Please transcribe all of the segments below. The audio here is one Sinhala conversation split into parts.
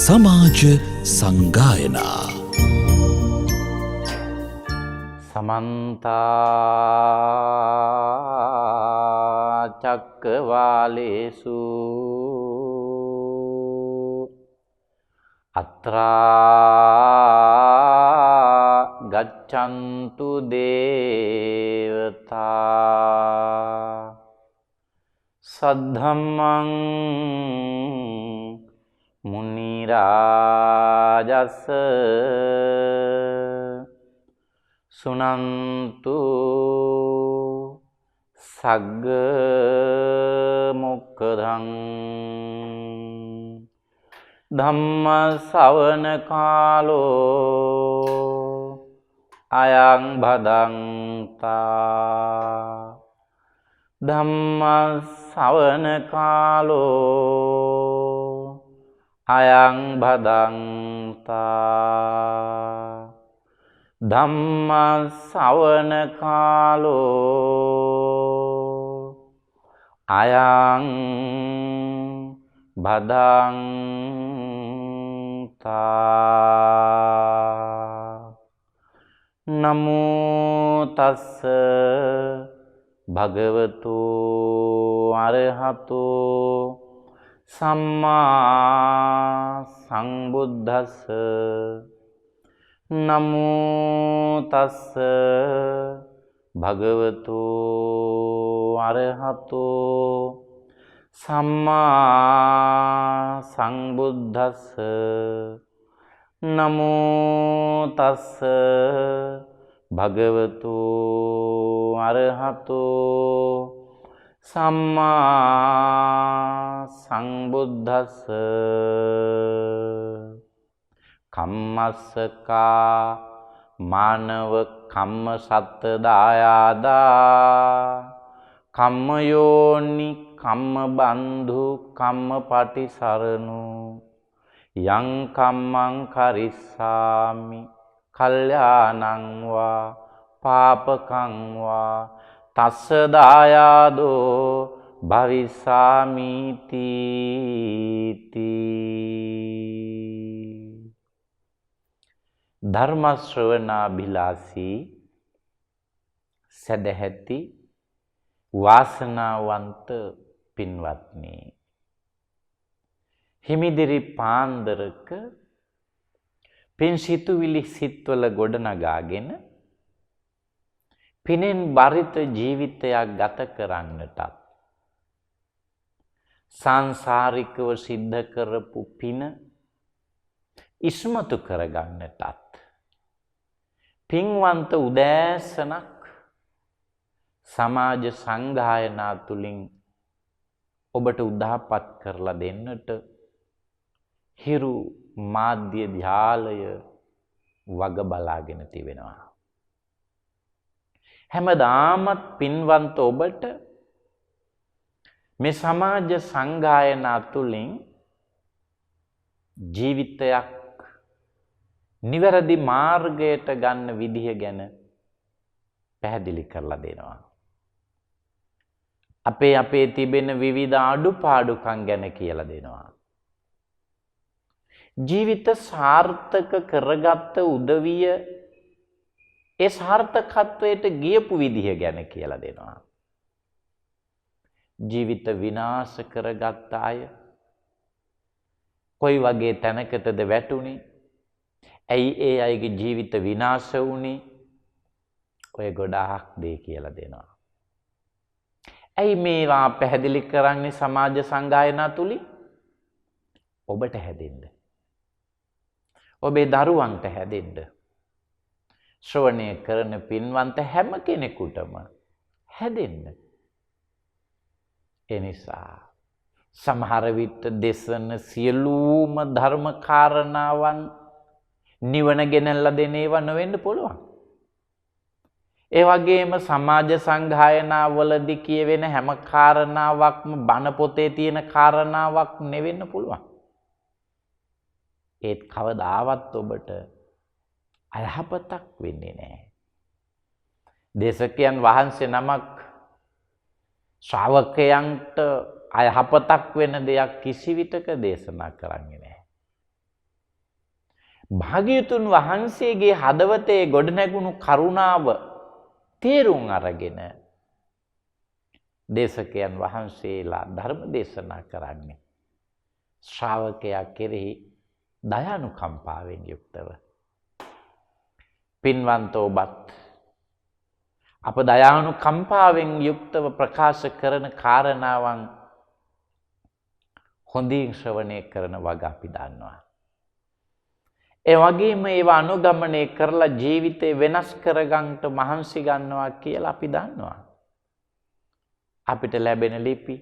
සමාජ සංගායනා समन्ता चक्रवालेषु अत्रा गच्छन्तु देवता सद्धम्मं मुनिराजस् सुनन्तु सग्ग मोक्खदं धम्म सवन कालो अयं भदन्ता धम्म सवन कालो अयं भदन्ता ධම්ම ශ්‍රවණ කාලෝ අයං භදන්තා නමෝ තස්ස භගවතු අරහතෝ සම්මා සම්බුද්දස්ස නමෝ තස්ස භගවතු අරහතෝ සම්මා සම්බුද්දස්ස නමෝ තස්ස භගවතු අරහතෝ සම්මා සම්බුද්දස්ස කම්මස්සකා මානව කම්ම සත්ත දායාදා කම්මයෝනි කම්ම බන්ධු කම්ම පටිසරණු යං කම්මං කරිස්සාමි කල්යාණං වා පාපකං වා තස්ස දායාදෝ භවිස්සාමිති ධර්ම ශ්‍රවණාභිලාෂී සදැහැති වාසනාවන්ත පින්වත්නි හිමිදිරි පාන්දරක පින් සිතුවිලි සිත්වල ගොඩනගාගෙන පිනෙන් බරිත ජීවිතයක් ගත කරන්නටත් සංසාරිකව සිද්ධ කරපු පින ඉස්මතු කරගන්නටත් පින්වන්ත උදෑසනක් සමාජ සංගායනා තුලින් ඔබට උදාපත් කරලා දෙන්නට හිරු මාධ්‍ය ජාලය වග බලාගෙන තිබෙනවා. හැමදාමත් පින්වන්ත ඔබට මේ සමාජ සංගායනා තුලින් ජීවිතයක් නිවැරදි මාර්ගයට ගන්න විදිහ ගැන පැහැදිලි කරලා දෙනවා. අපේ තිබෙන විවිධ අඩුපාඩුකම් ගැන කියලා දෙනවා. ජීවිත සාර්ථක කරගත්ත උදවිය ඒ සාර්ථකත්වයට ගියපු විදිහ ගැන කියලා දෙනවා. ජීවිත විනාශ කරගත්ත අය කොයි වගේ තැනකටද වැටුනේ? ඇයි ඒ අයගේ ජීවිත විනාශ වුනේ? ඔය ගොඩාක් දේ කියලා දෙනවා. ඇයි මේවා පැහැදිලි කරන්නේ සමාජ සංගායනා තුලින්? ඔබට හැදෙන්න. ඔබේ දරුවන්ට හැදෙන්න. ශ්‍රවණය කරන පින්වන්ත හැම කෙනෙකුටම හැදෙන්න. ඒ නිසා සමහර විට දේශන සියලුම ධර්ම කාරණාවන් නිවන ගෙනල්ලා දෙන ඒවා නොවෙන්න පුළුවන්. ඒ වගේම සමාජ සංගායනාවලදී කියවෙන හැම කාරණාවක්ම බණ පොතේ තියෙන කාරණාවක් නෙවෙන්න පුළුවන්. ඒත් කවදාවත් ඔබට අයහපතක් වෙන්නේ නැහැ. දේශකයන් වහන්සේ නමක් ශ්‍රාවකයන්ට අයහපතක් වෙන දෙයක් කිසි විටක දේශනා කරන්නේ නැහැ. භාග්‍යවතුන් වහන්සේගේ හදවතේ ගොඩනැගුණු කරුණාව තේරුම් අරගෙන දේශකයන් වහන්සේලා ධර්ම දේශනා කරන්නේ ශ්‍රාවකයා කෙරෙහි දයානුකම්පාවෙන් යුක්තව. පින්වන්ත ඔබත් අප දයානුකම්පාවෙන් යුක්තව ප්‍රකාශ කරන කාරණාවන් හොඳින් ශ්‍රවණය කරන වග අපි දන්නවා. ඒ වගේම ඒවා අනුගමනය කරලා ජීවිතේ වෙනස් කරගන්නට මහන්සි ගන්නවා කියලා අපි දන්නවා. අපිට ලැබෙන ලිපි,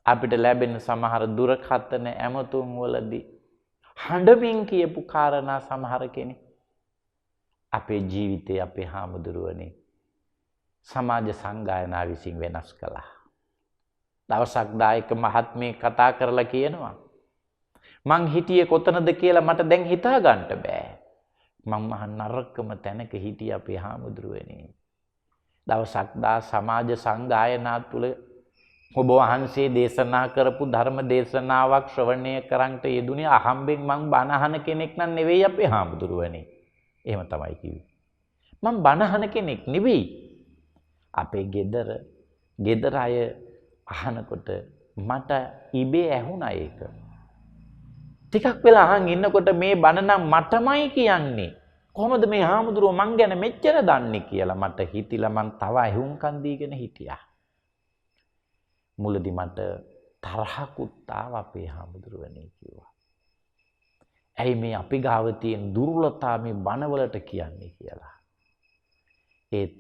අපිට ලැබෙන සමහර දුරකථන ඇමතුම් වලදී හඬමින් කියපු කාරණා සමහර කෙනෙක් අපේ ජීවිතේ අපේ හාමුදුරුවනේ සමාජ සංගායනා විසින් වෙනස් කළා. දවසක් දායක මහත්මිය කතා කරලා කියනවා මං හිටියේ කොතනද කියලා මට දැන් හිතා ගන්න බෑ. මං මහ නරකම තැනක හිටියේ අපේ හාමුදුරුවනේ. දවසක් දා සමාජ සංගායනා තුල ඔබ වහන්සේ දේශනා කරපු ධර්ම දේශනාවක් ශ්‍රවණය කරන්ට යෙදුනේ අහම්බෙන් මං බණ අහන කෙනෙක් නම් නෙවෙයි අපේ හාමුදුරුවනේ. එහෙම තමයි කිව්වේ. මං බණ අහන කෙනෙක් නෙවෙයි. අපේ ගෙදර අය අහනකොට මට ඉබේ ඇහුණා ඒක. ටිකක් වෙලා අහන් ඉන්නකොට මේ බණ නම් මටමයි කියන්නේ. කොහොමද මේ හාමුදුරුවෝ මං ගැන මෙච්චර දන්නේ කියලා මට හිතිලා මං තව ඇහුම්කන් දීගෙන හිටියා. මුලදී මට තරහකුත් ආවා අපේ හාමුදුරුවනේ කිව්වා. ඇයි මේ අපි ගාව තියෙන දුර්වලතා මේ බණවලට කියන්නේ කියලා. ඒත්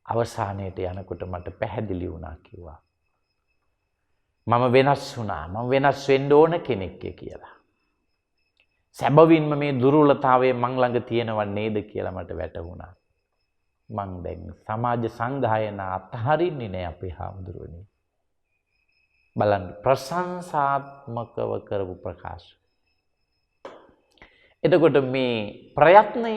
අවසානයේට යනකොට මට පැහැදිලි වුණා කිව්වා. මම වෙනස් වුණා. මම වෙනස් වෙන්න ඕන කෙනෙක් කියලා. සැබවින්ම මේ දුර්වලතාවය මං ළඟ තියෙනව නේද කියලා මට වැටහුණා. මං දැන් සමාජ සංගායනා අත්හරින්නේ නෑ අපේ හාමුදුරුවනේ. බලන්න ප්‍රශංසාත්මකව කරපු ප්‍රකාශ. එතකොට මේ ප්‍රයත්නය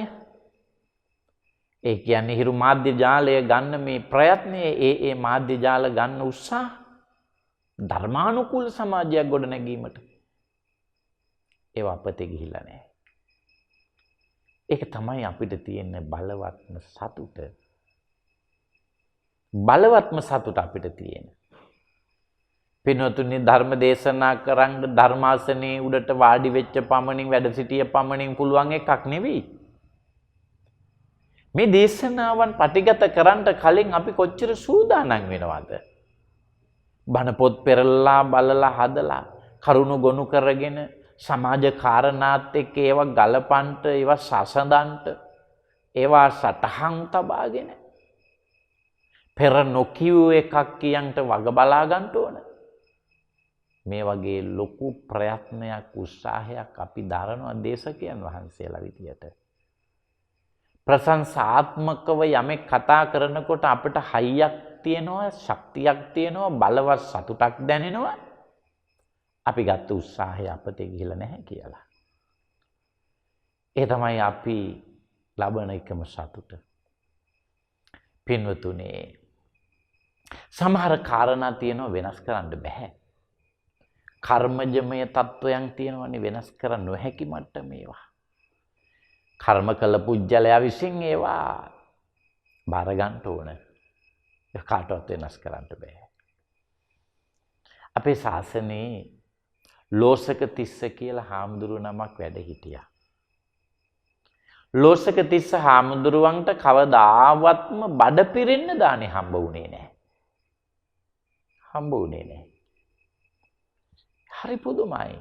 ඒ කියන්නේ හිරු මාධ්‍ය ජාලය ගන්න මේ ප්‍රයත්නය ඒ මාධ්‍ය ජාල ගන්න උත්සාහ ධර්මානුකූල සමාජයක් ගොඩ නැගීමට ඒව අපතේ ගිහිල්ලා නැහැ. ඒක තමයි අපිට තියෙන බලවත්ම සතුට. බලවත්ම සතුට අපිට තියෙන. පින්වතුනි ධර්ම දේශනා කරන් ධර්මාසනේ උඩට වාඩි වෙච්ච පමණින් වැඩ සිටිය පමණින් පුළුවන් එකක් නෙවෙයි. මේ දේශනාවන් පටිගත කරන්නට කලින් අපි කොච්චර සූදානම් වෙනවද? බණ පොත් පෙරලා බලලා හදලා කරුණු ගොනු කරගෙන සමාජ කාරණාත් එක්ක ඒවා ගලපන්ට ඒවා සසඳන්ට ඒවා සටහන් තබාගෙන පෙර නොකියු එකක් කියන්ට වග බලා ගන්න ඕන. මේ වගේ ලොකු ප්‍රයත්නයක් උත්සාහයක් අපි දරනවා දේශකයන් වහන්සේලා විදියට. ප්‍රශංසාත්මකව යමෙක් කතා කරනකොට අපිට හයියක් තියෙනවා, ශක්තියක් තියෙනවා, බලවත් සතුටක් දැනෙනවා. අපි ගත්ත උත්සාහය අපතේ ගිහිලා නැහැ කියලා. ඒ තමයි අපි ලබන එකම සතුට. පින්වතුනේ සමහර කාරණා තියෙනවා වෙනස් කරන්න බෑ. කර්මජමය තත්වයන් තියෙනවනේ වෙනස් කරන්න නොහැකි මට්ටම ඒවා. කර්ම කළ පුජ්‍යලයා විසින් ඒවා බාර ගන්න ඕන. කාටවත් වෙනස් කරන්න බෑ. අපේ ශාසනයේ ලෝසක තිස්ස කියලා හාමුදුරුව නමක් වැඩ හිටියා. ලෝසක තිස්ස හාමුදුරුවන්ට කවදාවත්ම බඩ පිරෙන්න දානේ හම්බ වුණේ නැහැ. හම්බ වුණේ නැහැ. හරි පුදුමයි.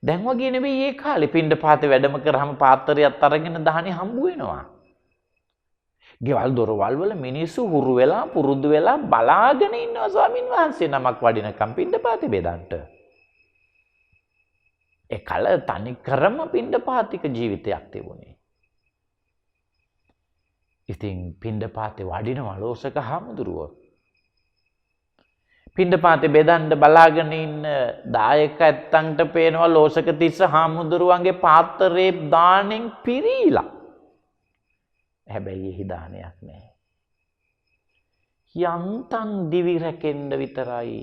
දැන් වගේ නෙවෙයි ඒ කාලේ පින්ඩපාතේ වැඩම කරාම පාත්‍රයක් අරගෙන දානේ හම්බ වෙනවා. ගෙවල් දොරවල් වල මිනිස්සු හුරු වෙලා පුරුදු වෙලා බලාගෙන ඉන්නවා ස්වාමින් වහන්සේ නමක් වඩිනකම් පින්ඩපාතේ බෙදන්නට. ඒ කල තනි කරම පින්ඩපාතික ජීවිතයක් තිබුණේ. ඉතින් පින්ඩපාතේ වඩිනවා ලෝසක හාමුදුරුවෝ. පින්ඩපාතේ බෙදන්න බලාගෙන ඉන්න දායක ඇත්තන්ට පේනවා ලෝසක තිස්ස හාමුදුරුවන්ගේ පාත්‍රයේ දාණයෙන් පිරීලා. හැබැයි එහි දානයක් නැහැ. යන්තම් දිවි රැකෙන්න විතරයි.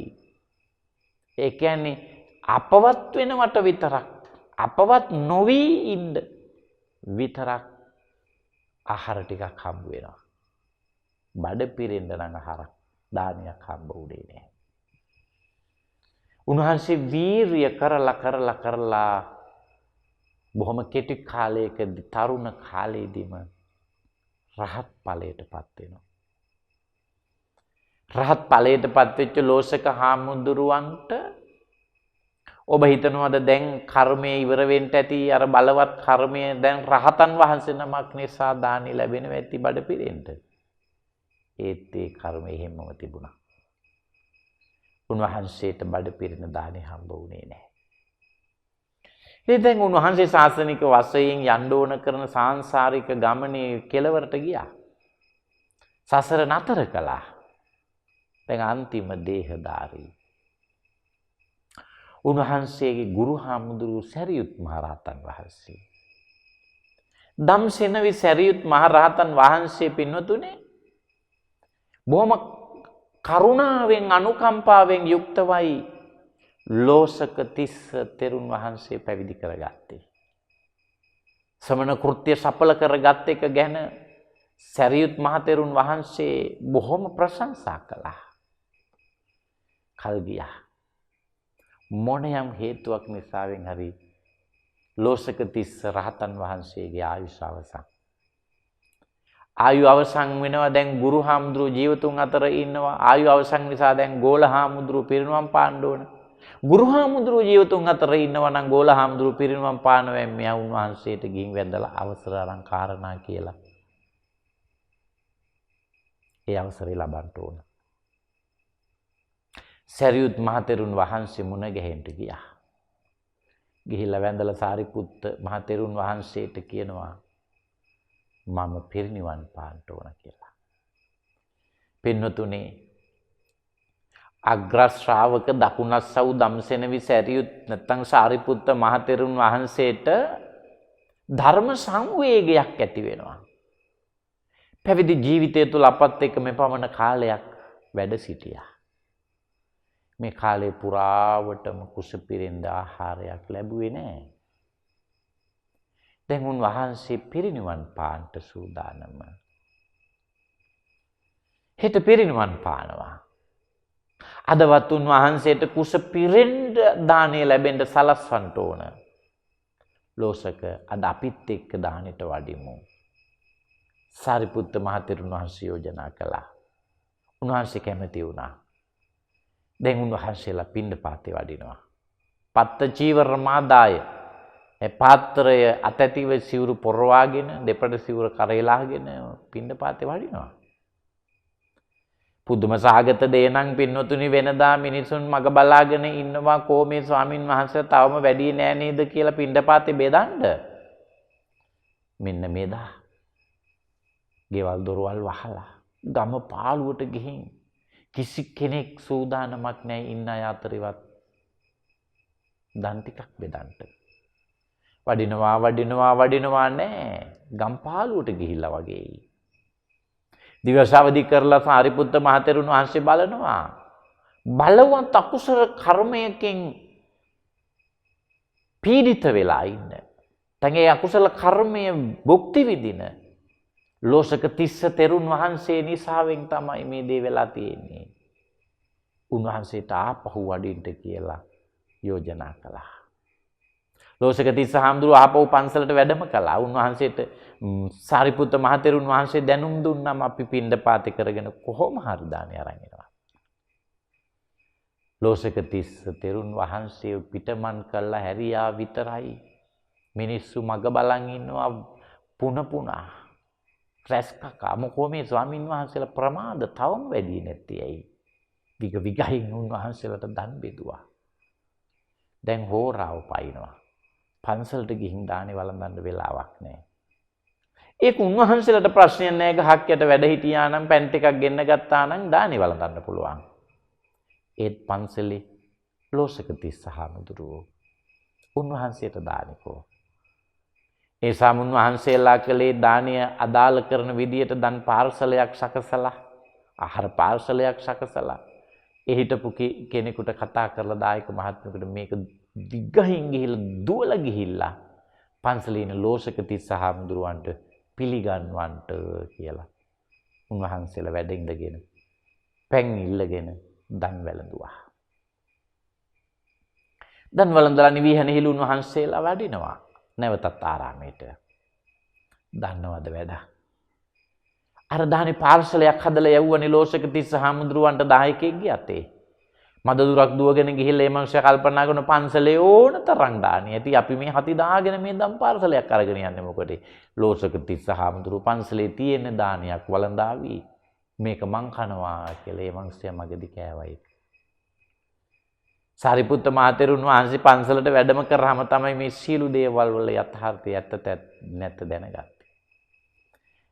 ඒ කියන්නේ අපවත් වෙනවට විතරක් අපවත් නොවි ඉන්න විතරක් ආහාර ටිකක් හම්බ වෙනවා. බඩ පිරෙන්න නම් ආහාර දානයක් හම්බ වුණේ නැහැ. උන්වහන්සේ වීරිය කරලා බොහොම කෙටි කාලයකදී තරුණ කාලයේදීම රහත් ඵලයටපත් වෙනවා. රහත් ඵලයටපත් වෙච්ච ලෝසක හාමුදුරුවන්ට ඔබ හිතනවාද දැන් කර්මය ඉවර වෙන්න ඇති අර බලවත් කර්මය දැන් රහතන් වහන්සේ නමක් නිසා දානි ලැබෙනවා ඇති බඩ පිරෙන්න. ඒත් ඒ කර්මය එහෙමම තිබුණා. උන්වහන්සේට බඩ පිරෙන දානි හම්බ වුණේ නැහැ. ඉතින් දැන් උන්වහන්සේ ශාසනික වශයෙන් යන්න ඕන කරන සාංශාරික ගමනේ කෙලවරට ගියා. සසර නතර කළා. දැන් අන්තිම දේහධාරී. උන්වහන්සේගේ ගුරු හාමුදුරුවෝ සැරියුත් මහරහතන් වහන්සේ. ධම්සෙනවි සැරියුත් මහරහතන් වහන්සේ පින්වතුනේ බොහොම කරුණාවෙන් අනුකම්පාවෙන් යුක්තවයි ලෝසක තිස්ස තෙරුන් වහන්සේ පැවිදි කරගත්තේ. ශ්‍රමණ කෘත්‍ය සඵල කරගත් එක ගැන සැරියුත් මහ තෙරුන් වහන්සේ බොහොම ප්‍රශංසා කළා. කල් ගියා. මොනියම් හේතුවක් නිසාවෙන් හරි ලෝසක තිස්ස රහතන් වහන්සේගේ ආයුෂ අවසන්. ආයු අවසන් වෙනවා. දැන් ගුරු හාමුදුරුවෝ ජීවතුන් අතර ඉන්නවා. ආයු අවසන් නිසා දැන් ගෝල හාමුදුරුවෝ පිරිනුවම් පාන්න ඕන. ගුරු හාමුදුරුවෝ ජීවතුන් අතර ඉන්නවා නම් ගෝල හාමුදුරුවෝ පිරිනුවම් පානවා මෙයා උන්වහන්සේට ගිහින් වැඳලා අවසර අරන් කාරණා කියලා. ඒ අවසරය ලබන්න ඕන. සැරියුත් මහ තෙරුන් වහන්සේ මුණ ගැහෙන්න ගියා. ගිහිල්ලා වැඳලා සාරිපුත්ත මහ තෙරුන් වහන්සේට කියනවා මම පිරිනිවන් පාන්න ඕන කියලා. පින්වතුනි අග්‍ර ශ්‍රාවක දකුණස්සව් ධම්සෙනවි සැරියුත් නැත්නම් සාරිපුත්ත මහ තෙරුන් වහන්සේට ධර්ම සංවේගයක් ඇති වෙනවා. පැවිදි ජීවිතය තුළ අපත් එක්ක මෙපමණ කාලයක් වැඩ සිටියා. මේ කාලේ පුරාවටම කුස පිරෙන්න ආහාරයක් ලැබුවේ නැහැ. දැන් උන්වහන්සේ පිරිනිවන් පාන්නට සූදානම. හෙට පිරිනිවන් පානවා. අදවත් උන්වහන්සේට කුස පිරෙන්න දාණය ලැබෙන්න සලස්වන්න ඕන. ලෝසක අද අපිත් එක්ක දානෙට වඩිමු. සාරිපුත්ත මහ තෙරුන් වහන්සේ යෝජනා කළා. උන්වහන්සේ කැමති වුණා. දැන් උන්වහන්සේලා පිණ්ඩපාතේ වඩිනවා. පත්ත චීවර මාදාය ඒ පාත්‍රය අතැතිව සිවුරු පොරවාගෙන දෙපඩ සිවුර කරේලාගෙන පිණ්ඩපාතේ වඩිනවා. පුදුම සාගත දේනම් පින්වතුනි වෙනදා මිනිසුන් මග බලාගෙන ඉන්නවා කොමේ ස්වාමින් වහන්සේ තවම වැඩි නෑ නේද කියලා පිණ්ඩපාතේ බෙදන්න. මෙන්න මේදා ගෙවල් දොරවල් වහලා ගම පාළුවට ගිහින් කිසි කෙනෙක් සූදානමක් නැහැ ඉන්න අය අතරේවත් දන් ටිකක් බෙදන්න. වඩිනවා නෑ ගම් පාළුවට ගිහිල්ලා වගේ. දිවසවදි කරලා සාරිපුත්ත මහ තෙරුන් වහන්සේ බලනවා බලවත් අකුසල කර්මයකින් පීඩිත වෙලා ඉන්න. තගේ අකුසල කර්මය භුක්ති විඳින ලෝසක තිස්ස තෙරුන් වහන්සේ නිසාවෙන් තමයි මේ දේ වෙලා තියෙන්නේ. උන්වහන්සේට ආපහු වඩින්න කියලා යෝජනා කළා. ලෝසක තිස්ස හාමුදුරුවෝ ආපහු පන්සලට වැඩම කළා. උන්වහන්සේට සාරිපුත්ත මහ තෙරුන් වහන්සේ දැනුම් දුන්නාම අපි පිණ්ඩපාතේ කරගෙන කොහොම හරි දානේ අරන් එනවා. ලෝසක තිස්ස තෙරුන් වහන්සේ පිටමන් කළා හැරියා විතරයි. මිනිස්සු මග බලන් ඉන්නවා පුනා. රැස් කකා මොකෝ මේ ස්වාමින් වහන්සේලා ප්‍රමාද තවම වැඩි නැත්තේ ඇයි? විගහින් උන්වහන්සේලාට දන් බෙදුවා. දැන් හෝරාව පයින්නවා. පන්සලට ගිහින් දානේ වළඳන්න වෙලාවක් නැහැ. ඒක උන්වහන්සේලාට ප්‍රශ්නයක් නැහැ. ගහක් යට වැඩ හිටියා නම් පැන් ටිකක් ගෙන්න ගත්තා නම් දානේ වළඳන්න පුළුවන්. ඒත් පන්සලේ ලෝසක තිස්ස හාමුදුරුවෝ උන්වහන්සේට දානිකෝ. ඒ සාමුන් වහන්සේලා කළේ දානය අදාළ කරන විදියට දන් පාර්සලයක් සකසලා ආහාර පාර්සලයක් සකසලා ඒ හිටපු කෙනෙකුට කතා කරලා දායක මහත්මයෙකුට මේක දිගහින් ගිහිල්ලා දුවලා ගිහිල්ලා පන්සලේ ඉන්න ලෝසක තිස්ස හාමුදුරුවන්ට පිළිගන්වන්ට කියලා උන්වහන්සේලා වැඩ ඉඳගෙන පැන් ඉල්ලගෙන දන් වැළඳුවා. දන් වළඳලා නිවිහනෙහිලු උන්වහන්සේලා වඩිනවා නැවතත් ආරාමයට. දන්නවද වැඩ? අර දානේ පාර්සලයක් හදලා යවුවනේ ලෝසක තිස්ස හාමුදුරුවන්ට දායකයෙක්ගේ අතේ. මද දුරක් දුවගෙන ගිහිල්ලා මේ මනුස්සයා කල්පනා කරන පන්සලේ ඕන තරම් දාන්නේ. ඇති අපි මේ හති දාගෙන මේ දම් පාර්සලයක් අරගෙන යන්නේ මොකටද? ලෝසක තිස්ස හාමුදුරුව පන්සලේ තියෙන දානයක් වළඳාවි. මේක මං කනවා කියලා මේ මනුස්සයා මගදී කෑවයි. සාරිපුත්ත මහතෙරුන් වහන්සේ පන්සලට වැඩම කරාම තමයි මේ සියලු දේවල් වල යථාර්ථය ඇත්ත නැත්ත දැනගත්තේ.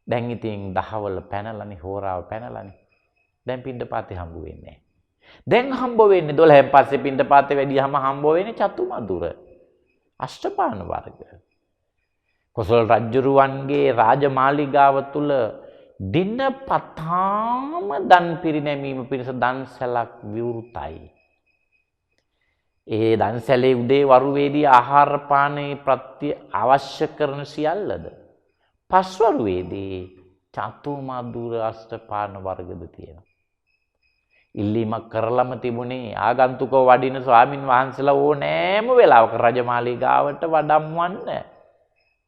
දැන් ඉතින් දහවල පැනලානේ හෝරාව පැනලානේ. දැන් පින්ඩපාතේ හම්බ වෙන්නේ නැහැ. දැන් හම්බ වෙන්නේ 12න් පස්සේ පින්ඩපාතේ වැඩියම හම්බ වෙන්නේ චතුමදුර. අෂ්ටපාන වර්ග. කොසල් රජුරුවන්ගේ රාජමාලිගාව තුල දිනපතාම දන් පිරිනැමීම පිණිස දන්සැලක් විවෘතයි. ඒ දන්සැලේ උදේ වරුවේදී ආහාර පානයේ ප්‍රත්‍ය අවශ්‍ය කරන සියල්ලද පස්වරුවේදී චතුමදුර අෂ්ටපාන වර්ගද තියෙනවා. ඉල්ලීමක් කරලම තිබුණේ ආගන්තුකව වඩින ස්වාමින් වහන්සේලා ඕනෑම වෙලාවක රජමාලිගාවට වඩම්වන්න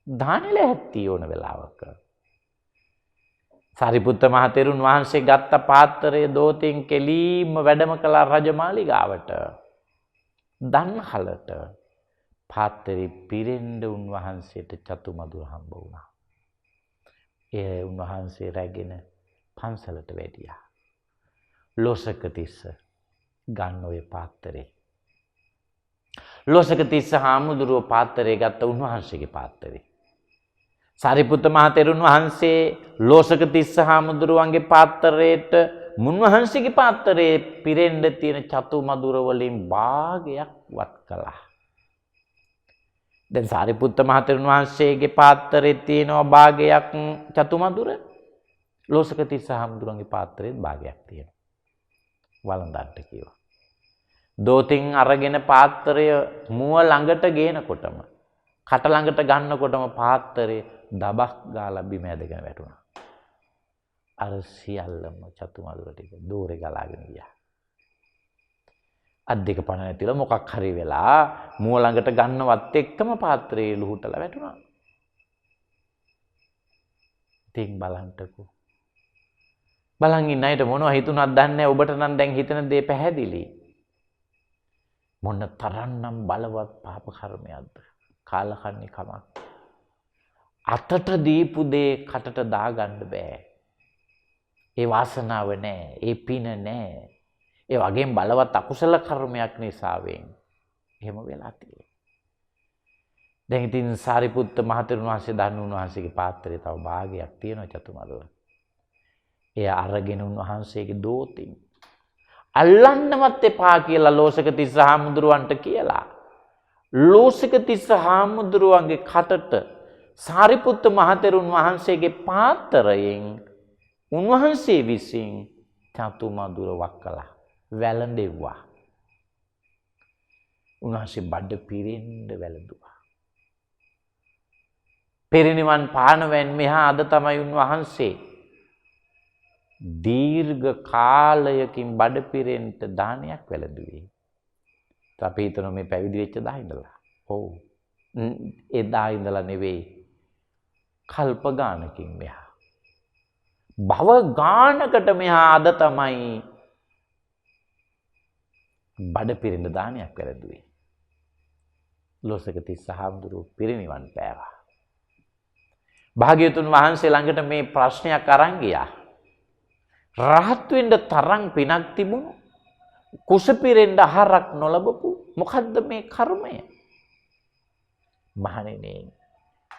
දානෙල හැත්තිය ඕන වෙලාවක. සාරිපුත්ත මහතෙරුන් වහන්සේ ගත්ත පාත්‍රය දෝතෙන් කෙලීම වැඩම කළා රජමාලිගාවට. දන්හලට පාත්‍රේ පිරෙන්න උන්වහන්සේට චතුමදුර හම්බ වුණා. ඒ උන්වහන්සේ රැගෙන පන්සලට වැඩියා. ලෝසක තිස්ස ගන්න ඔය පාත්‍රේ. ලෝසක තිස්ස හාමුදුරුව පාත්‍රේ ගත්ත උන්වහන්සේගේ පාත්‍රේ. සාරිපුත්ත මහතෙරුන් වහන්සේ ලෝසක තිස්ස හාමුදුරුවන්ගේ පාත්‍රයට මුන්වහන්සේගේ පාත්‍රයේ පිරෙන්න තියෙන චතුමදුර වලින් භාගයක් වත් කළා. දැන් සාරිපුත්ත මහතෙරුන් වහන්සේගේ පාත්‍රයේ තියෙනවා භාගයක් චතුමදුර. ලෝසක තිස්ස හාමුදුරුවන්ගේ පාත්‍රයේ භාගයක් තියෙනවා. වළඳන්ට කිව්වා. දෝතින් අරගෙන පාත්‍රය මුව ළඟට ගේනකොටම කට ළඟට ගන්නකොටම පාත්‍රය දබක් ගාලා බිම ඇදගෙන වැටුණා. අර සියල්ලම චතුමදුර ටික දෝරේ ගලාගෙන ගියා. අත් දෙක පණ නැතිලා මොකක් හරි වෙලා මුව ළඟට ගන්නවත් එක්කම පාත්‍රයේ ලුහුටලා වැටුණා. තින් බලන්ටකෝ. බලන් ඉන්න අයට මොනව හිතුණත් දන්නේ නැහැ. ඔබට නම් දැන් හිතන දේ පැහැදිලි. මොන තරම්නම් බලවත් පාප කර්මයක්ද? කාලකන්ණි කමක්. අතට දීපු දේ කටට දාගන්න බෑ. ඒ වාසනාව නැහැ. ඒ පින නැහැ. ඒ වගේම බලවත් අකුසල කර්මයක් නිසා එහෙම වෙලා තියෙනවා. දැන් ඉතින් සාරිපුත්ත මහතෙරුන් වහන්සේ දන්න උන්වහන්සේගේ පාත්‍රයේ තව භාගයක් තියෙනවා චතුමදුර. එය අරගෙන උන්වහන්සේගේ දෝතින් අල්ලන්නවත් එපා කියලා ලෝසක තිස්ස හාමුදුරුවන්ට කියලා. ලෝසක තිස්ස හාමුදුරුවන්ගේ කටට සාරිපුත්ත මහතෙරුන් වහන්සේගේ පාත්‍රයෙන් උන්වහන්සේ විසින් චතුමදුර වක්කලා වැළඳෙව්වා. උන්වහන්සේ බඩ පිරෙන්න වැළඳුවා. පිරිනිවන් පානවෙන් මෙහා අද තමයි උන්වහන්සේ දීර්ඝ කාලයකින් බඩ පිරෙන්න දානයක් වැළඳුවේ. අපි හිතනවා මේ පැවිදි වෙච්ච දා ඉඳලා. ඔව්. එදා ඉඳලා නෙවෙයි. කල්ප ගානකින් මෙහා. භව ගානකට මෙහා අද තමයි බඩ පිරෙන්න දානයක් වැළඳුවේ. ලෝසක තිස්ස හාමුදුරුවෝ පිරිනිවන් පෑවා. භාග්‍යවතුන් වහන්සේ ළඟට මේ ප්‍රශ්නයක් අරන් ගියා. රහත් වෙන්න තරම් පිනක් තිබුණු කුස පිරෙන්න ආහාරක් නොලබපු මොකද්ද මේ කර්මය? මහණෙනි,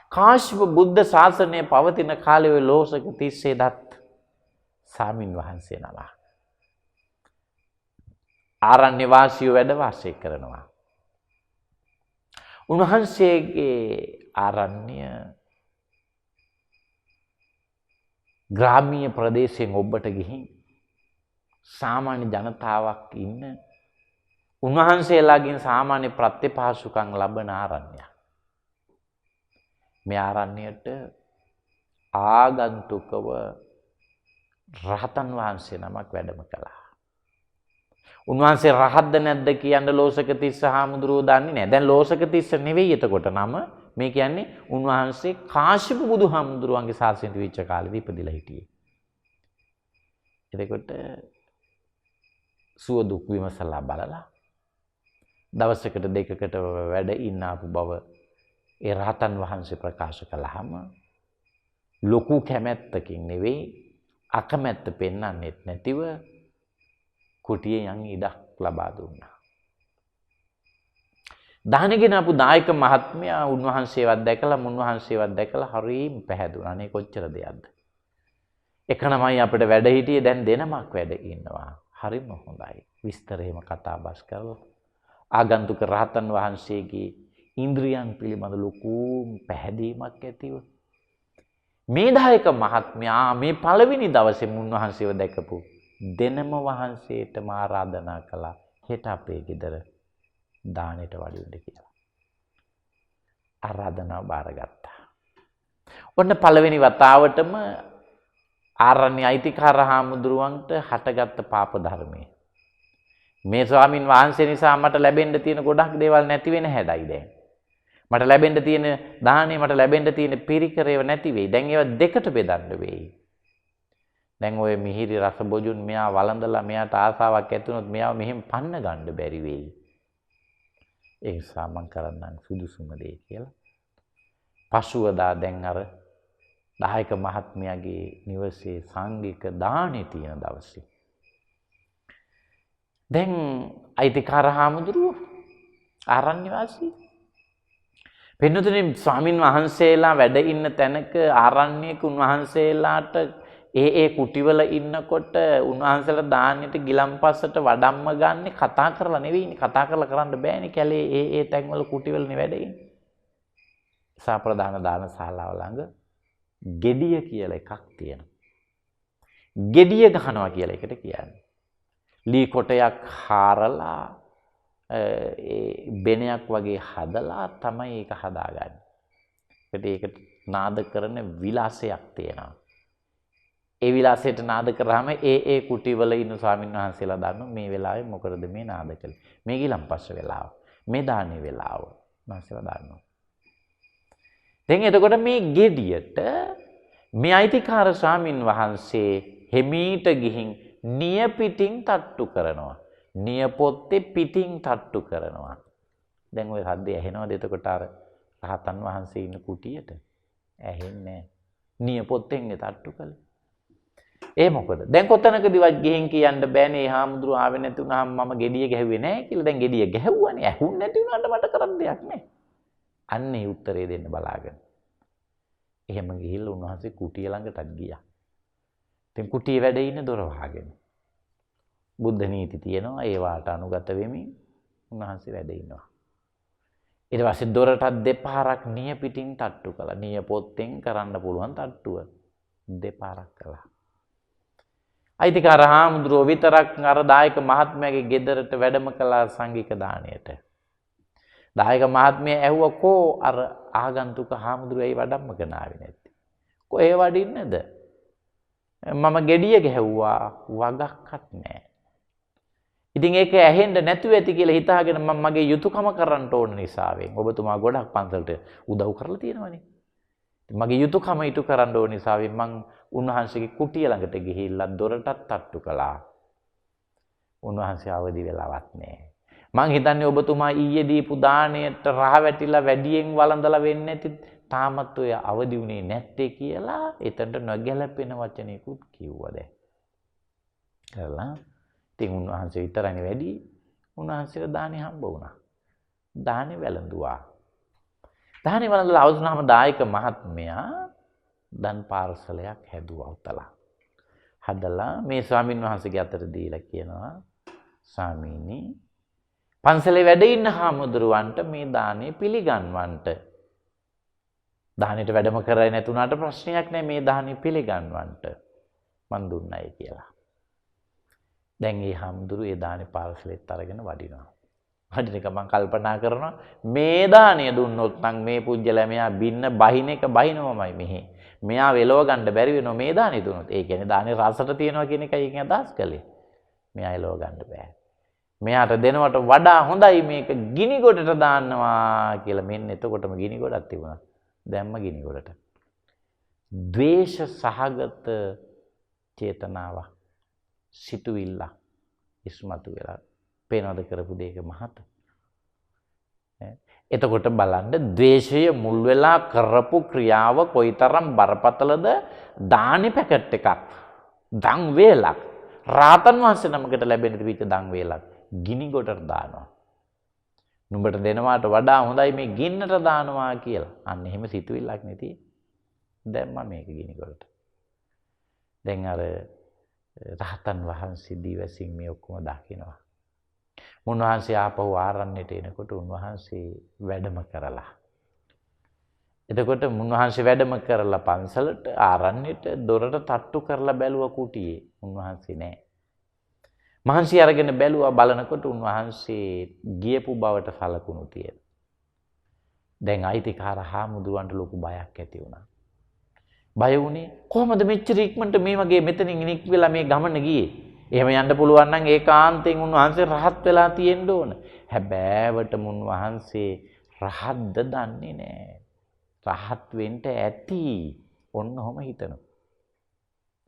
කාශ්‍යප බුද්ධ ශාසනය පවතින කාලේ ඔය ලෝසක තිස්සේ දත් සාමින් වහන්සේ නම ආරණ්‍ය වාසීව වැඩ වාසය කරනවා. උන්වහන්සේගේ ආරණ්‍ය ග්‍රාමීය ප්‍රදේශයෙන් ඔබට ගිහින් සාමාන්‍ය ජනතාවක් ඉන්න උන්වහන්සේලාගෙන් සාමාන්‍ය ප්‍රත්‍යපාසුකම් ලබන ආරණ්‍ය. මේ ආරණ්‍යයට ආගන්තුකව රහතන් වහන්සේ නමක් වැඩම කළා. උන්වහන්සේ රහත්ද නැද්ද කියන්න ලෝසක තිස්ස හාමුදුරුවෝ දන්නේ නැහැ. දැන් ලෝසක තිස්ස නෙවෙයි එතකොට නම. මේ කියන්නේ උන්වහන්සේ කාශ්‍යප බුදුහාමුදුරුවන්ගේ ශාසනයට විච්ච කාලෙදී ඉපදිලා හිටියේ. එතකොට සුව දුක් විමසලා බලලා දවසකට දෙකකට වැඩ ඉන්න ආපු බව ඒ රහතන් වහන්සේ ප්‍රකාශ කළාම ලොකු කැමැත්තකින් නෙවෙයි අකමැත්ත පෙන්වන්නෙත් නැතිව කුටියේ යන් ඉඩක් ලබා දුන්නා. දානගෙන ආපු දායක මහත්මයා උන්වහන්සේවත් දැකලා හරිම පැහැදුනා. අනේ කොච්චර දෙයක්ද. එකනමයි අපිට වැඩ හිටියේ දැන් දෙනමක් වැඩ ඉන්නවා. හරිම හොඳයි. විස්තරේම කතා බස් කරලා ආගන්තුක රහතන් වහන්සේගේ ඉන්ද්‍රියන් පිළිබඳ ලොකු පැහැදීමක් ඇතිව මේ දායක මහත්මයා මේ පළවෙනි දවසේ මුන්වහන්සේව දැකපු දෙනම වහන්සේටම ආරාධනා කළා හෙට අපේ ගෙදර දානෙට වඩින්න කියලා. ආරාධනාව බාරගත්තා. ඔන්න පළවෙනි වතාවටම ආරණ්‍ය අයිතිකාර හාමුදුරුවන්ට හටගත්ත පාප ධර්මයේ මේ ස්වාමින් වහන්සේ නිසා මට ලැබෙන්න තියෙන ගොඩක් දේවල් නැති වෙන හැඩයි දැන්. මට ලැබෙන්න තියෙන දාහනේ මට ලැබෙන්න තියෙන පිරිකරේව නැති වෙයි. දැන් ඒවා දෙකට බෙදන්න වෙයි. දැන් ඔය මිහිරි රස බොජුන් මෙයා වළඳලා මෙයාට ආසාවක් ඇති වුණොත් මෙයාව මෙහෙම පන්න ගන්න බැරි වෙයි. ඒ නිසා මං කරන්නම් සුදුසුම දේ කියලා. පසුවදා දැන් අර දායක මහත්මයාගේ නිවසේ සංඝික දානේ තියෙන දවසේ දැන් අයිතිකාර හාමුදුරුවෝ ආරණ්‍ය වාසී පින්නතුනේ ස්වාමින් වහන්සේලා වැඩ ඉන්න තැනක ආරණ්‍යයක උන්වහන්සේලාට ඒ කුටිවල ඉන්නකොට උන්වහන්සේලා දාන්නට ගිලම්පස්සට වඩම්ම ගන්න කතා කරලා නෙවෙයිනේ. කතා කරලා කරන්න බෑනේ. කැලේ ඒ තැන්වල කුටිවලනේ වැඩ ඉන්නේ. සාප්‍රදාන දානශාලාව ළඟ ගෙඩිය කියලා එකක් තියෙනවා. ගෙඩිය ගහනවා කියලා එකට කියන්නේ. ලී කොටයක් හාරලා බෙනයක් වගේ හදලා තමයි ඒක හදාගන්නේ. ඒකට නාද කරන විලාසයක් තියෙනවා. ඒ විලාසයට නාද කරාම ඒ කුටිවල ඉන්න ස්වාමීන් වහන්සේලා දන්නවා මේ වෙලාවේ මොකටද මේ නාද කළේ. මේ ගිලම්පස්ස වෙලාව. මේ දානේ වෙලාව. මාසෙලා දන්නවා. දැන් එතකොට මේ ගෙඩියට මේ අයිතිකාර ස්වාමින් වහන්සේ හිමීට ගිහින් නිය පිටින් තට්ටු කරනවා. නිය පොත්තේ පිටින් තට්ටු කරනවා. දැන් ওই සද්දේ ඇහෙනවද එතකොට අර රහතන් වහන්සේ ඉන්න කුටියට? ඇහෙන්නේ නැහැ. නිය පොත්තෙන් තට්ටු කළේ. ඒ මොකද? දැන් කොතනකදීවත් ගිහින් කියන්න බෑනේ මේ හාමුදුරුවෝ ආවේ නැති වුණාම මම ගෙඩිය ගැහුවේ නැහැ කියලා. දැන් ගෙඩිය ගැහුවානේ. ඇහුන්නේ නැති වුණාට මට කරන්න දෙයක් නැහැ. අන්න ඒ උත්තරේ දෙන්න බලාගෙන. එහෙම ගිහිල්ලා උන්වහන්සේ කුටිය ළඟටත් ගියා. ඉතින් කුටියේ වැඩ ඉන්න දොර වහගෙන. බුද්ධ නීති තියෙනවා. ඒවාට අනුගත වෙමින් උන්වහන්සේ වැඩ ඉන්නවා. ඊට පස්සේ දොරටත් දෙපාරක් නිය පිටින් තට්ටු කළා. නිය පොත්තෙන් කරන්න පුළුවන් තට්ටුව දෙපාරක් කළා. අයිතිකාර හාමුදුරුවෝ විතරක් අර දායක මහත්මයාගේ ගෙදරට වැඩම කළා සංඝික දාණයට. දායක මහත්මයා ඇහුවා කෝ අර ආගන්තුක හාමුදුරුවෝ ඇයි වඩම්මගෙන ආවේ නැත්තේ? කොහේ වඩින්නද? මම ගෙඩිය ගැහුවා වගක්වත් නැහැ. ඉතින් ඒක ඇහෙන්න නැතුව ඇති කියලා හිතාගෙන මම මගේ යුතුයකම කරන්න ඕන නිසාවෙන් ඔබතුමා ගොඩක් පන්සලට උදව් කරලා තියෙනවනේ. මගේ යුතුයකම ඉටු කරන්න ඕන නිසාවෙන් මං උන්වහන්සේගේ කුටිය ළඟට ගිහිල්ලා දොරටත් තට්ටු කළා. උන්වහන්සේ අවදි වෙලාවත් නැහැ. මං හිතන්නේ ඔබතුමා ඊයේ දීපු දාණයට රහ වැටිලා වැඩියෙන් වළඳලා වෙන්නේ නැති තාමත් ඔය අවදි වුණේ නැත්තේ කියලා එතනට නොගැලපෙන වචනයකුත් කිව්වා දැන්. කරලා ඉතින් උන්වහන්සේ විතරනේ වැඩි. උන්වහන්සේට දාණේ හම්බ වුණා. දාණේ වැළඳුවා. දාණේ වැළඳලා අවසනම දායක මහත්මයා දන් පාර්සලයක් හැදුවා උතලා. හදලා මේ ස්වාමින් වහන්සේගේ අතට දීලා කියනවා ස්වාමීනි පන්සලේ වැඩ ඉන්න හාමුදුරුවන්ට මේ දාණය පිළිගන්වන්ට. දානෙට වැඩම කරන්නේ නැතුණාට ප්‍රශ්නයක් නැහැ මේ දානෙ පිළිගන්වන්ට. මන් දුන්නයි කියලා. දැන් මේ හාමුදුරුවෝ ඒ දානේ පාර්සලෙත් අරගෙන වඩිනවා. වටින එක මම කල්පනා කරනවා මේ දාණය දුන්නොත් නම් මේ පුජ්‍යලයා මෙයා බින්න බහින එක බහිනවමයි මෙහි. මෙයා වෙලව ගන්න බැරි වෙනවා මේ දාණය දුන්නොත්. ඒ කියන්නේ දාණය රසට තියනවා කියන එකයි එකෙන් අදහස් කළේ. මෙයා එලව ගන්න බෑ. මෙයාට දෙනවට වඩා හොඳයි මේක ගිනි ගොඩට දාන්නවා කියලා. මෙන්න එතකොටම ගිනි ගොඩක් තිබුණා. දැම්ම ගිනි ගොඩට. ද්වේෂ සහගත චේතනාව සිතුවිල්ල ඉස්මතු වෙලා පේනවද කරපු දෙයක මහත. එතකොට බලන්න ද්වේෂය මුල් වෙලා කරපු ක්‍රියාව කොයිතරම් බරපතලද. දානි පැකට් එකක් දන් වේලක් රාතන් වහන්සේ නමකට ලැබෙන තිබිච්ච දන් වේලක් ගිනි ගොඩට දානවා. නුඹට දෙනවාට වඩා හොඳයි මේ ගින්නට දානවා කියලා. අන්න එහෙම සිතුවිල්ලක් නැති. දැම්ම මේක ගිනි ගොඩට. දැන් අර රහතන් වහන්සේ දිවසින් මේ ඔක්කොම දකිනවා. උන්වහන්සේ ආපහු ආරණ්‍යට එනකොට උන්වහන්සේ වැඩම කරලා. එතකොට උන්වහන්සේ වැඩම කරලා පන්සලට ආරණ්‍යට දොරට තට්ටු කරලා බැලුවා කුටියේ. උන්වහන්සේ නැහැ. මහන්සි අරගෙන බැලුවා බලනකොට උන්වහන්සේ ගියපු බවට සලකුණු තියෙන. දැන් අයිතිකාර හාමුදුරුවන්ට ලොකු බයක් ඇති වුණා. බය වුණේ කොහොමද මෙච්චර ඉක්මනට මේ වගේ මෙතනින් නික් වෙලා මේ ගමන ගියේ? එහෙම යන්න පුළුවන් නම් ඒකාන්තයෙන් උන්වහන්සේ රහත් වෙලා තියෙන්න ඕන. හැබෑවටම උන්වහන්සේ රහත්ද දන්නේ නැහැ. රහත් වෙන්න ඇති. ඔන්න ඔහම හිතනවා.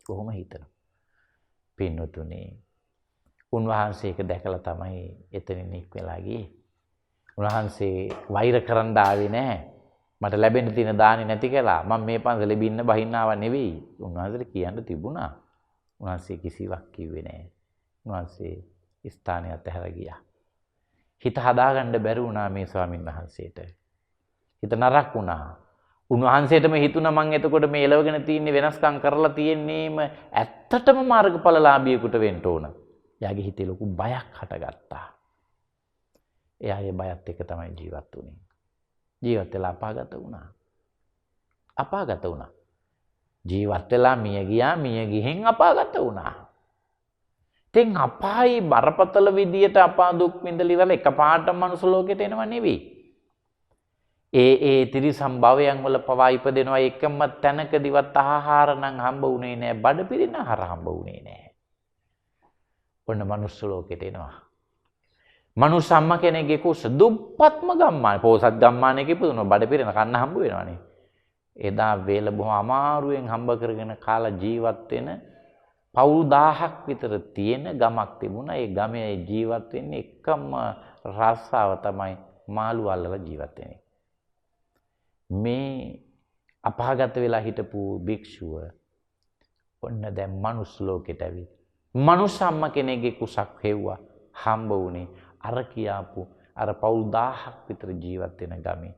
කොහොම හිතනවා? පින්වතුනි උන්වහන්සේ ඒක දැකලා තමයි එතනින් නික් වෙලා ගියේ. උන්වහන්සේ වෛර කරන්න ආවේ නැහැ. මට ලැබෙන්න තියෙන දානි නැති කළා. මම මේ පන්සලේ බින්න බහින්න ආව නෙවෙයි. උන්වහන්සේට කියන්න තිබුණා. උන්වහන්සේ කිසිවක් කිව්වේ නැහැ. උන්වහන්සේ ස්ථානය අතහැර ගියා. හිත හදාගන්න බැරි වුණා මේ ස්වාමින් වහන්සේට. හිත නරක වුණා. උන්වහන්සේටම හිතුණා මං එතකොට මේ එලවගෙන තියන්නේ වෙනස්කම් කරලා තියෙන්නේම ඇත්තටම මාර්ගඵලලාභියෙකුට වෙන්න ඕන. එයාගේ හිතේ ලොකු බයක් හටගත්තා. එයා ඒ බයත් එක්ක තමයි ජීවත් වුනේ. ජීවත් වෙලා අපාගත වුණා. අපාගත වුණා. ජීවත් වෙලා මිය ගියා. මිය ගිහින් අපාගත වුණා. ඉතින් අපායි බරපතල විදියට අපා දුක් විඳලා ඉවරලා එකපාරටම මනුස්ස ලෝකෙට එනව නෙවෙයි. ඒ ත්‍රිසම් භවයන් වල පවා ඉපදෙනවා. එකම තැනකදිවත් ආහාර නම් හම්බ වුණේ නැහැ. බඩ පිරෙන ආහාර හම්බ වුණේ නැහැ. ඔන්න මනුස්ස ලෝකෙට එනවා. මනුස්ස අම්මා කෙනෙක්ගේ කුස දුප්පත්ම ගම්මානේ පොසත් ගම්මානයක ඉපදුණා. බඩ පිරෙන කන්න හම්බ වෙනවනේ. එදා වේල බොහොම අමාරුවෙන් හම්බ කරගෙන කාලා ජීවත් වෙන පවුල් 1000ක් විතර තියෙන ගමක් තිබුණා. ඒ ගමේ ජීවත් වෙන්නේ එකම රස්සාව තමයි මාළු අල්ලලා ජීවත් වෙන්නේ. මේ අපාගත වෙලා හිටපු භික්ෂුව ඔන්න දැන් මනුස්ස ලෝකෙට ඇවිත් මනුස්ස අම්මා කෙනෙක්ගේ කුසක් හෙව්වා. හම්බ වුණේ අර කියාපු අර පවුල් 1000ක් විතර ජීවත් වෙන ගමේ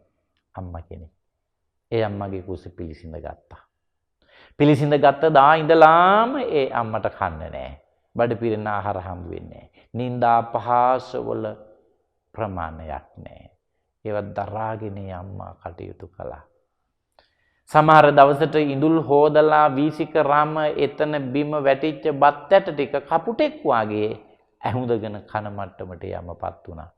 අම්මා කෙනෙක්. ඒ අම්මගේ කුස පිළිසිඳ ගත්තා. පිළිසිඳ ගත්ත දා ඉඳලාම ඒ අම්මට කන්න නැහැ. බඩ පිරෙන ආහාර හම්බ වෙන්නේ නැහැ. නිന്ദා අපහාස වල ප්‍රමාණයක් නැහැ. ඒවත් දරාගෙන අම්මා කටයුතු කළා. සමහර දවසට ඉඳුල් හොදලා වීසික රාම එතන බිම වැටිච්ච බත් ඇට ටික කපුටෙක් වාගේ ඇහුඳගෙන කන මට්ටමට යමපත් වුණා.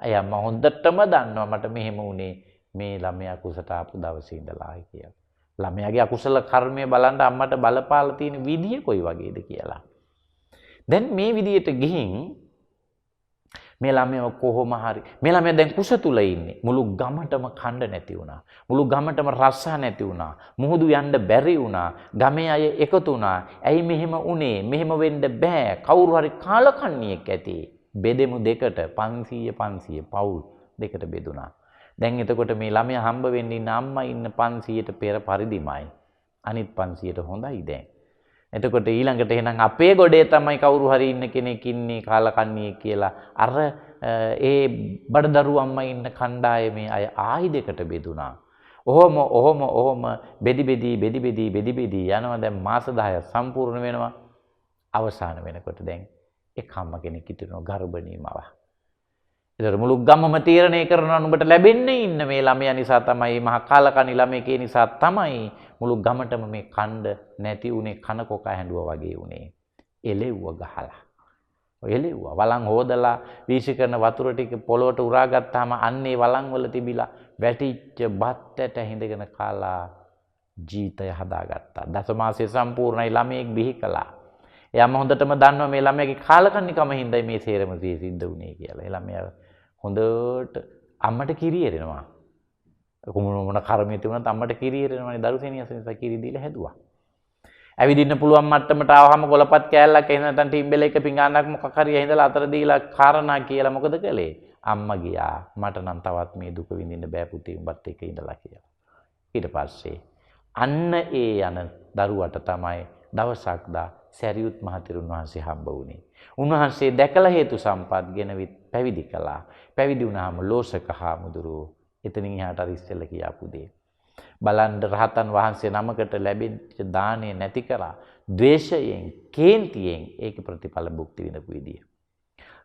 අය අම්මා හොඳටම දන්නවා මට මෙහෙම වුණේ මේ ළමයා කුසට ආපු දවසේ ඉඳලායි කියලා. ළමයාගේ අකුසල කර්මය බලන්න අම්මට බලපාලා තියෙන විදිය කොයි වගේද කියලා. දැන් මේ විදියට ගිහින් මේ ළමයා කොහොම හරි මේ ළමයා දැන් කුස තුල ඉන්නේ. මුළු ගමටම කණ්ඩ නැති වුණා. මුළු ගමටම රස නැති වුණා. මුහුදු යන්න බැරි වුණා. ගමේ අය එකතු වුණා. ඇයි මෙහෙම උනේ? මෙහෙම වෙන්න බෑ. කවුරු හරි කාලකන්ණියෙක් ඇති. බෙදෙමු දෙකට 500 500 පවුල් දෙකට බෙදුණා. දැන් එතකොට මේ ළමයා හම්බ වෙන්න ඉන්න අම්මා ඉන්න 500ට පෙර පරිදිමයි. අනිත් 500ට හොඳයි දැන්. එතකොට ඊළඟට එහෙනම් අපේ ගොඩේ තමයි කවුරු හරි ඉන්න කෙනෙක් ඉන්නේ කාලකන්ණියෙක් කියලා අර ඒ බඩදරු අම්මා ඉන්න කණ්ඩායමේ අය ආයි දෙකට බෙදුණා. ඔහොම බෙදි යනවා. දැන් මාස 10ක් සම්පූර්ණ වෙනවා. අවසාන වෙනකොට දැන් එක් අම්ම කෙනෙක් හිටිනවා ගර්භණී මව. ඒතර මුළු ගමම තීරණය කරනවා නුඹට ලැබෙන්න ඉන්න මේ ළමයා නිසා තමයි මහා කාලකණි ළමයේ නිසා තමයි මුළු ගමටම මේ කණ්ඩ නැති උනේ කන කොක හැඬුවා වගේ උනේ. එලෙව්ව ගහලා. එළෙව්වා. වළං හොදලා වීසි කරන වතුර ටික පොළොවට උරා ගත්තාම අන්නේ වළං වල තිබිලා වැටිච්ච බත් ඇට හිඳගෙන කාලා ජීවිතය හදාගත්තා. දසමාසය සම්පූර්ණයි ළමයෙක් බිහි කළා. එයාම හොඳටම දන්නවා මේ ළමයාගේ කාලකන්නිකම හින්දායි මේ සේරම සිද්ධ වුණේ කියලා. ඒ ළමයා හොඳට අම්මට කිරි එරෙනවා. මොන කර්මයේ තිබුණත් අම්මට කිරි එරෙනවානේ දරුසෙනියස නිසා කිරි දීලා හැදුවා. ඇවිදින්න පුළුවන් මට්ටමට ආවහම ගොලපත් කෑල්ලක් එහෙම නැත්නම් ටිම්බෙල එක පිඟානක් මොකක් හරි ඇහිඳලා අතර දීලා කාරණා කියලා මොකද කළේ? අම්මා ගියා මට නම් තවත් මේ දුක විඳින්න බෑ පුතේ උඹත් එක්ක ඉඳලා කියලා. ඊට පස්සේ අන්න ඒ යන දරුවට තමයි දවසක් දා සැරියුත් මහතෙරුන් වහන්සේ හම්බ වුණේ. උන්වහන්සේ දැකලා හේතු සම්පත් ගෙනවිත් පැවිදි කළා. පැවිදි වුණාම ලෝසක හාමුදුරුවෝ එතනින් එහාට අර ඉස්සෙල්ලා කියාපු දේ බලන්න රහතන් වහන්සේ නමකට ලැබෙච්ච දාණය නැති කරා ද්වේෂයෙන් කේන්තියෙන් ඒක ප්‍රතිඵල භුක්ති විඳපු විදිය.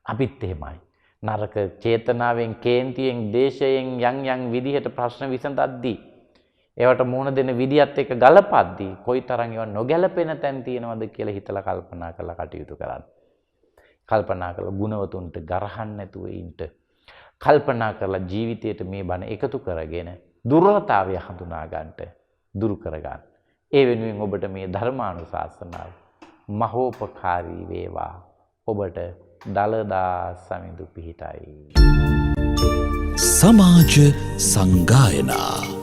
අපිත් එහෙමයි. නරක චේතනාවෙන් කේන්තියෙන් දේශයෙන් යම් විදිහට ප්‍රශ්න විසඳද්දී ඒවට මුහුණ දෙන විදියත් එක්ක ගලපද්දී කොයිතරම් ඒවා නොගැලපෙන තැන් තියෙනවද කියලා හිතලා කල්පනා කරලා කටයුතු කරන්න. කල්පනා කරලා ගුණවතුන්ට ගරහන්න නැතුව ඉන්න. කල්පනා කරලා ජීවිතයට මේ බණ එකතු කරගෙන දුර්වලතාවය හඳුනා ගන්නට දුරු කර ගන්න. ඒ වෙනුවෙන් ඔබට මේ ධර්මානුශාසනාව මහෝපකාරී වේවා. ඔබට දලදා සමිඳු පිහිටයි. සමාජ සංගායනා